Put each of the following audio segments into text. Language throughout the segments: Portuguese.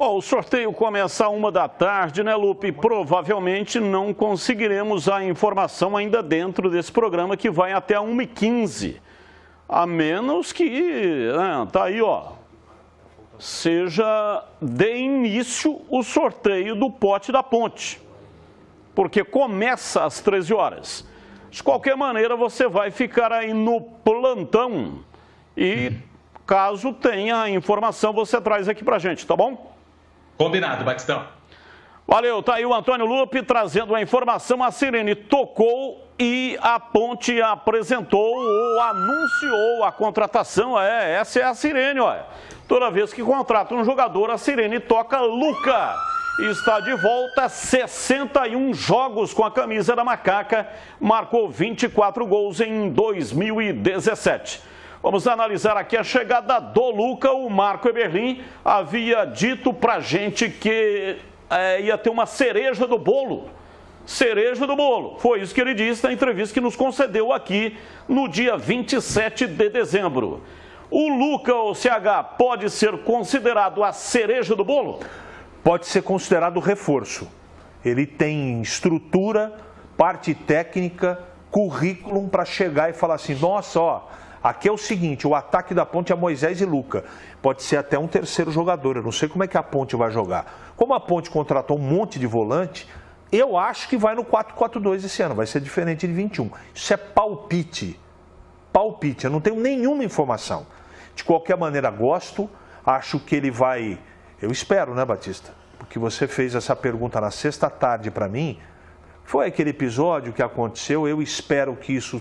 O sorteio começa às 13h, né, Lupe? Provavelmente não conseguiremos a informação ainda dentro desse programa que vai até 1h15. A menos que, tá aí, seja de início o sorteio do pote da Ponte. Porque começa às 13 horas. De qualquer maneira, você vai ficar aí no plantão. E caso tenha informação, você traz aqui pra gente, tá bom? Combinado, Batistão. Valeu, tá aí o Antônio Lupe trazendo a informação. A Sirene tocou e a Ponte apresentou ou anunciou a contratação. Essa é a Sirene, olha. Toda vez que contrata um jogador, a Sirene toca Luca. Está de volta, 61 jogos com a camisa da Macaca, marcou 24 gols em 2017. Vamos analisar aqui a chegada do Luca. O Marco Eberlin havia dito pra gente que ia ter uma cereja do bolo. Cereja do bolo. Foi isso que ele disse na entrevista que nos concedeu aqui no dia 27 de dezembro. O Luca, o CH, pode ser considerado a cereja do bolo? Pode ser considerado reforço. Ele tem estrutura, parte técnica, currículo para chegar e falar assim, nossa, aqui é o seguinte, o ataque da Ponte é Moisés e Luca. Pode ser até um terceiro jogador, eu não sei como é que a Ponte vai jogar. Como a Ponte contratou um monte de volante, eu acho que vai no 4-4-2 esse ano, vai ser diferente de 21. Isso é palpite. Palpite, eu não tenho nenhuma informação. De qualquer maneira, gosto, acho que ele vai... Eu espero, né, Batista? Porque você fez essa pergunta na sexta tarde para mim. Foi aquele episódio que aconteceu, eu espero que isso...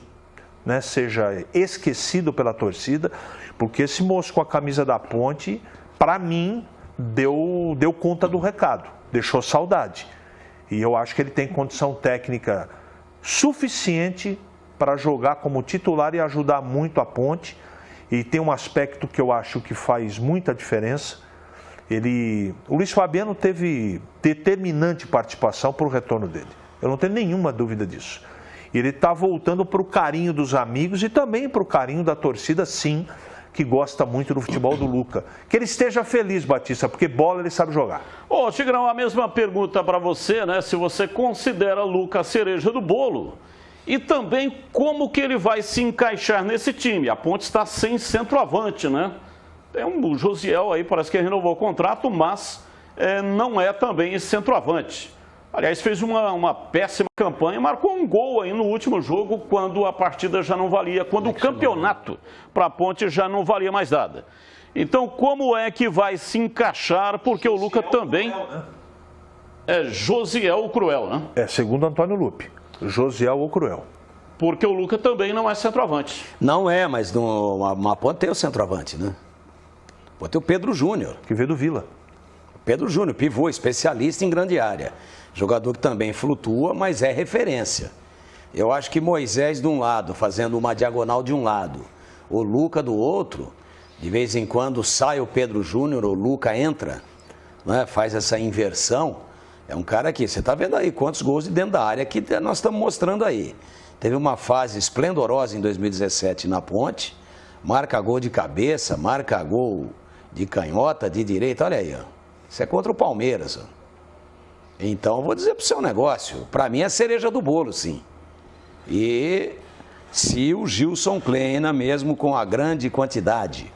seja esquecido pela torcida, porque esse moço com a camisa da Ponte, para mim, deu conta do recado, deixou saudade. E eu acho que ele tem condição técnica suficiente para jogar como titular e ajudar muito a Ponte. E tem um aspecto que eu acho que faz muita diferença. O Luiz Fabiano teve determinante participação para o retorno dele. Eu não tenho nenhuma dúvida disso. Ele está voltando para o carinho dos amigos e também para o carinho da torcida, sim, que gosta muito do futebol do Luca. Que ele esteja feliz, Batista, porque bola ele sabe jogar. Tigrão, a mesma pergunta para você, né? Se você considera Luca a cereja do bolo e também como que ele vai se encaixar nesse time. A Ponte está sem centroavante, né? Tem o Josiel aí, parece que renovou o contrato, mas não é também esse centroavante. Aliás, fez uma péssima campanha, marcou um gol aí no último jogo, quando a partida já não valia, quando o campeonato para a Ponte já não valia mais nada. Então, como é que vai se encaixar? Porque o Luca também é Josiel o Cruel, né? Segundo Antônio Lupe, Josiel o Cruel. Porque o Luca também não é centroavante. Não é, mas uma Ponte tem o centroavante, né? Pode ter o Pedro Júnior. Que veio do Vila. Pedro Júnior, pivô, especialista em grande área. Jogador que também flutua, mas é referência. Eu acho que Moisés de um lado, fazendo uma diagonal de um lado, o Luca do outro, de vez em quando sai o Pedro Júnior, o Luca entra, né, faz essa inversão. É um cara que, você está vendo aí quantos gols de dentro da área que nós estamos mostrando aí. Teve uma fase esplendorosa em 2017 na Ponte, marca gol de cabeça, marca gol de canhota, de direita, olha aí, ó. Isso é contra o Palmeiras, ó. Então, eu vou dizer para o seu negócio, para mim é cereja do bolo, sim. E se o Gilson Kleina, mesmo com a grande quantidade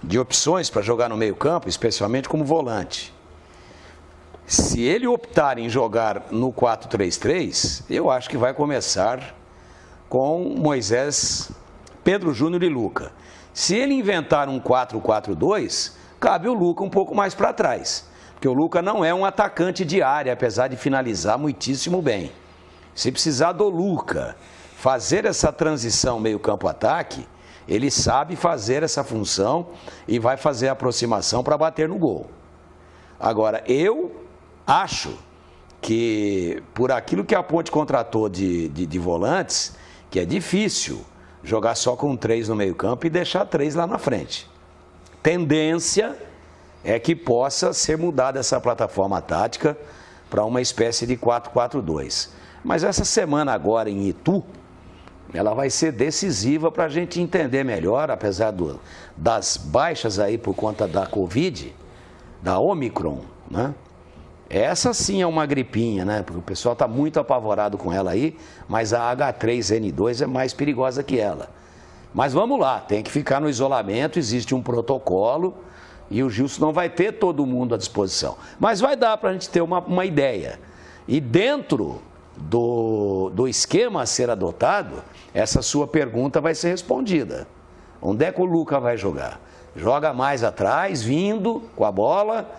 de opções para jogar no meio-campo, especialmente como volante, se ele optar em jogar no 4-3-3, eu acho que vai começar com Moisés, Pedro Júnior e Luca. Se ele inventar um 4-4-2, cabe o Luca um pouco mais para trás. Porque o Luca não é um atacante de área, apesar de finalizar muitíssimo bem. Se precisar do Luca fazer essa transição meio-campo-ataque, ele sabe fazer essa função e vai fazer a aproximação para bater no gol. Agora, eu acho que por aquilo que a Ponte contratou de volantes, que é difícil jogar só com 3 no meio-campo e deixar 3 lá na frente. Tendência é que possa ser mudada essa plataforma tática para uma espécie de 4-4-2. Mas essa semana agora em Itu, ela vai ser decisiva para a gente entender melhor, apesar das baixas aí por conta da Covid, da Omicron, né? Essa sim é uma gripinha, né? Porque o pessoal está muito apavorado com ela aí, mas a H3N2 é mais perigosa que ela. Mas vamos lá, tem que ficar no isolamento, existe um protocolo e o Gilson não vai ter todo mundo à disposição. Mas vai dar para a gente ter uma ideia. E dentro do esquema a ser adotado, essa sua pergunta vai ser respondida. Onde é que o Luca vai jogar? Joga mais atrás, vindo com a bola,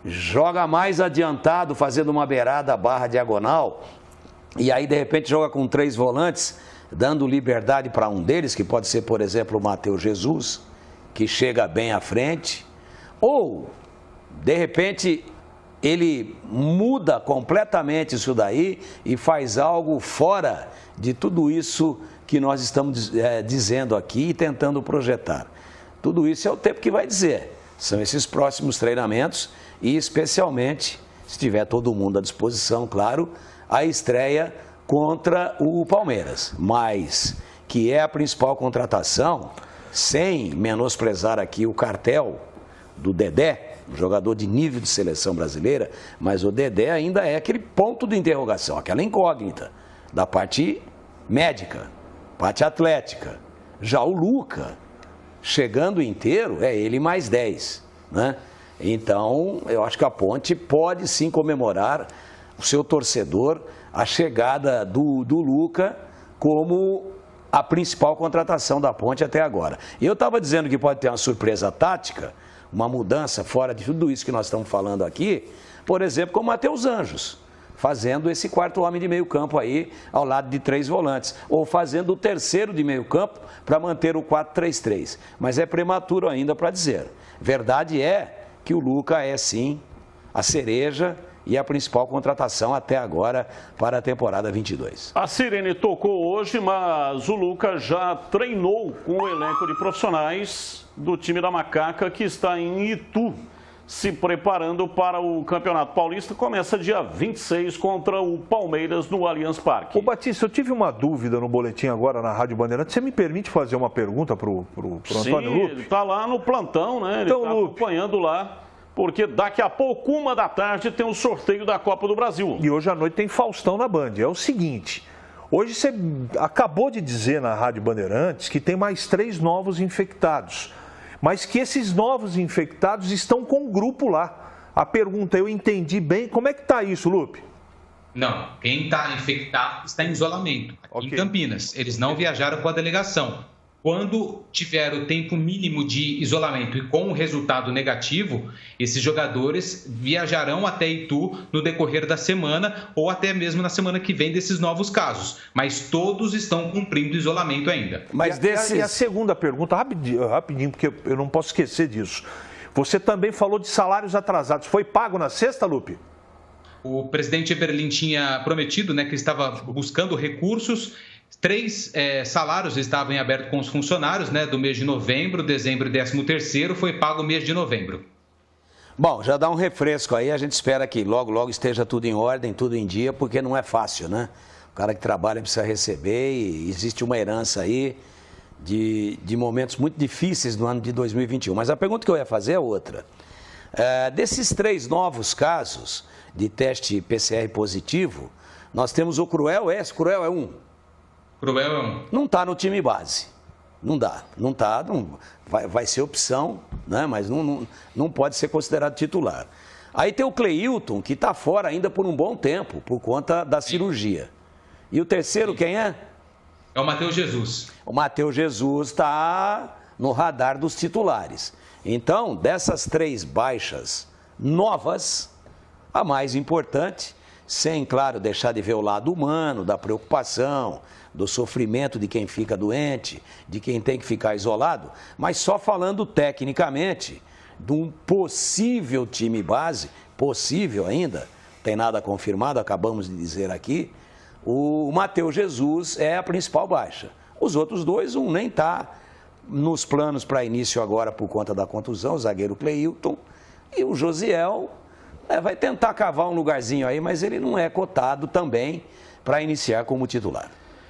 joga mais adiantado, fazendo uma beirada barra diagonal, e aí de repente joga com 3 volantes, dando liberdade para um deles, que pode ser, por exemplo, o Matheus Jesus, que chega bem à frente, ou de repente ele muda completamente isso daí e faz algo fora de tudo isso que nós estamos dizendo aqui e tentando projetar. Tudo isso é o tempo que vai dizer. São esses próximos treinamentos e especialmente, se tiver todo mundo à disposição, claro, a estreia contra o Palmeiras. Mas que é a principal contratação, sem menosprezar aqui o cartel do Dedé, um jogador de nível de seleção brasileira, mas o Dedé ainda é aquele ponto de interrogação, aquela incógnita da parte médica, parte atlética. Já o Luca, chegando inteiro, é ele mais 10, né? Então, eu acho que a Ponte pode sim comemorar o seu torcedor, a chegada do Luca como a principal contratação da Ponte até agora. E eu estava dizendo que pode ter uma surpresa tática, uma mudança fora de tudo isso que nós estamos falando aqui, por exemplo, com o Matheus Anjos, fazendo esse 4º homem de meio campo aí, ao lado de 3 volantes, ou fazendo o 3º de meio campo para manter o 4-3-3. Mas é prematuro ainda para dizer. Verdade é que o Luca é sim a cereja e a principal contratação até agora para a temporada 22. A Sirene tocou hoje, mas o Luca já treinou com o elenco de profissionais do time da Macaca, que está em Itu, se preparando para o Campeonato Paulista. Começa dia 26 contra o Palmeiras no Allianz Parque. Ô Batista, eu tive uma dúvida no boletim agora na Rádio Bandeirantes. Você me permite fazer uma pergunta para o Antônio Lupe? Ele está lá no plantão, né? Ele está acompanhando lá, porque daqui a pouco, 1h da tarde, tem o sorteio da Copa do Brasil. E hoje à noite tem Faustão na Band. É o seguinte, hoje você acabou de dizer na Rádio Bandeirantes que tem mais 3 novos infectados, mas que esses novos infectados estão com o grupo lá. A pergunta, eu entendi bem, como é que está isso, Lupe? Não, quem está infectado está em isolamento, aqui em Campinas. Eles não viajaram com a delegação. Quando tiver o tempo mínimo de isolamento e com o resultado negativo, esses jogadores viajarão até Itu no decorrer da semana ou até mesmo na semana que vem desses novos casos. Mas todos estão cumprindo isolamento ainda. Mas e a segunda pergunta, rapidinho, porque eu não posso esquecer disso. Você também falou de salários atrasados. Foi pago na sexta, Lupe? O presidente Eberlin tinha prometido, né, que estava buscando recursos. 3 salários estavam em aberto com os funcionários, né, do mês de novembro, dezembro e 13º, foi pago o mês de novembro. Bom, já dá um refresco aí, a gente espera que logo esteja tudo em ordem, tudo em dia, porque não é fácil, né? O cara que trabalha precisa receber e existe uma herança aí de momentos muito difíceis no ano de 2021. Mas a pergunta que eu ia fazer é outra. Desses 3 novos casos de teste PCR positivo, nós temos o Cruel, Cruel é um. Cruel é um. Não está no time base. Não dá. Não está. Vai ser opção, né? Mas não pode ser considerado titular. Aí tem o Cleilton, que está fora ainda por um bom tempo, por conta da cirurgia. E o terceiro, quem é? É o Matheus Jesus. O Matheus Jesus está no radar dos titulares. Então, dessas 3 baixas novas, a mais importante, sem, claro, deixar de ver o lado humano, da preocupação, do sofrimento de quem fica doente, de quem tem que ficar isolado, mas só falando tecnicamente de um possível time base, possível ainda, tem nada confirmado, acabamos de dizer aqui, o Matheus Jesus é a principal baixa. Os outros 2, um nem está nos planos para início agora por conta da contusão, o zagueiro Cleilton, e o Josiel vai tentar cavar um lugarzinho aí, mas ele não é cotado também para iniciar como titular.